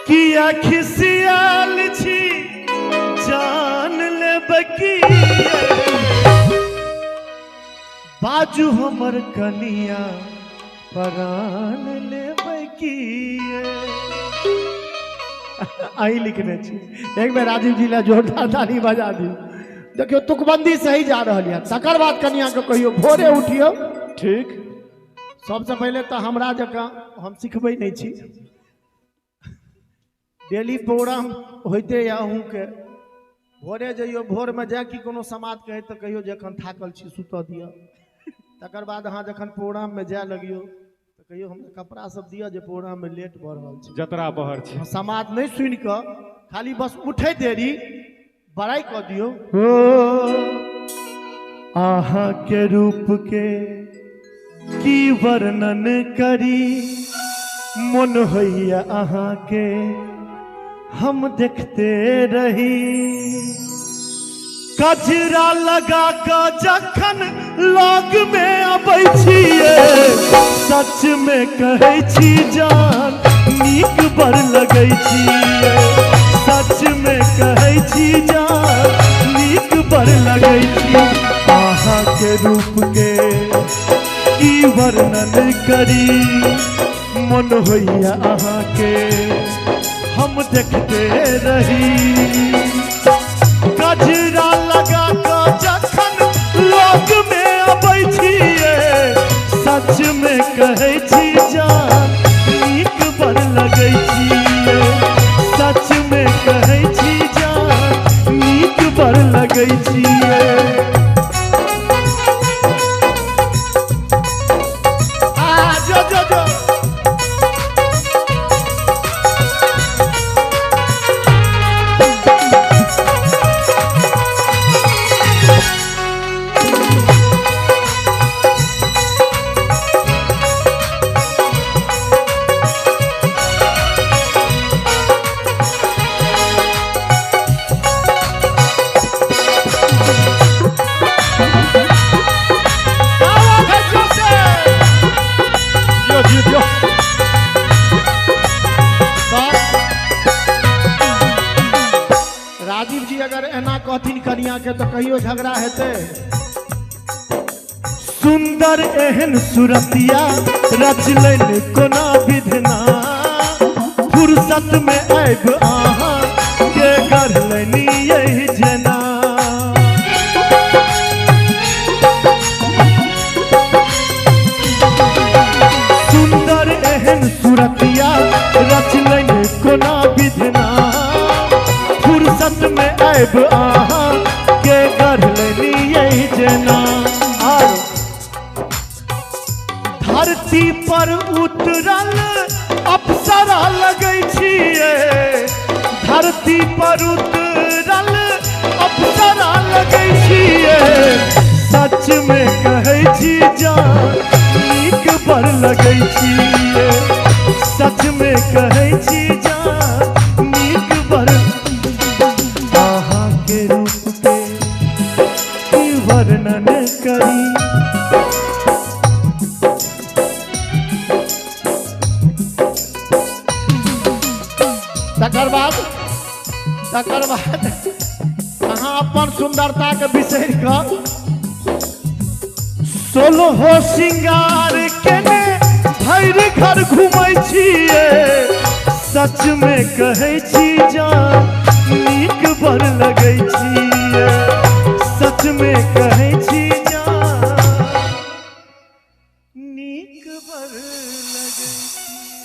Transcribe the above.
किया खिसियाल छी जान ले बकी बाजू हमर कनिया परान ले बकी आई लिखने छी। एक बार राजीव जी ला जोरदार ताली बजा दी। देखियो तुकबंदी सही जा रही है। तकर बाद कनिया को कहियो भोरे उठियो ठीक। सबसे पहले तो हमरा जका हम सिखबै नहीं छी। डेली प्रोग्राम होते या अहूँ के भोरे जइयो भोर में जा कि कोनो समाज कहे तो कहियो जखन थाकल छी सुत दियो। तकर बाद अहाँ जखन प्रोग्राम में जाए लगियो तो कहियो हम कपड़ा सब दियो जे प्रोग्राम में लेट बढ़ रहल छी जतरा बहर छी। समाज नहीं सुन के खाली बस उठे देरी बड़ाई कर दियो। आहा के रूप के की वर्णन करी मन होइया आहा के हम देखते रही। कजरा लगा का जखन लग में अबै छिए सच में कहै छी जान नीक बड़ लगै छिए। सच में कहै छी जान नीक बड़ लगै छी। आहा के रूप के की वर्णन करी मन होइया आहा के हम देखते रही। गजरा लगा का जखन लोग में अबै छिए सच में कहै छी जान नीक बड़ लगै छिए। सच में कहै छी जान नीक बड़ लगै छिए। राजीव जी अगर एना कहथिन कनिया के तो कहियो झगड़ा हेते। सुंदर एहन सुरतिया रचलन कोना विधना फुर्सत में आब आहा के गढ़लनी यही जना। सुंदर एहन सुरतिया रचलन कोना विधना फुर्सत में आब आहा के गढ़लनी यही जना। धरती पर उतरल अप्सरा लगै छिए। धरती पर उतरल अप्सरा लगै छिए। सच में कहै छी जान नीक बड़ लगै छिए। सच में कहै छी जान नीक बड़। आहा के रूप के की वर्णन करी तकर बाद अहाँ अपन सुंदरता के बिसर कर सोलो हो श्रृंगार केने भैर घर घूमै छिए। सच में कहै छी जान नीक बड़ लगै छिए। सच में कहै छी जान नीक बड़ लगै छिए।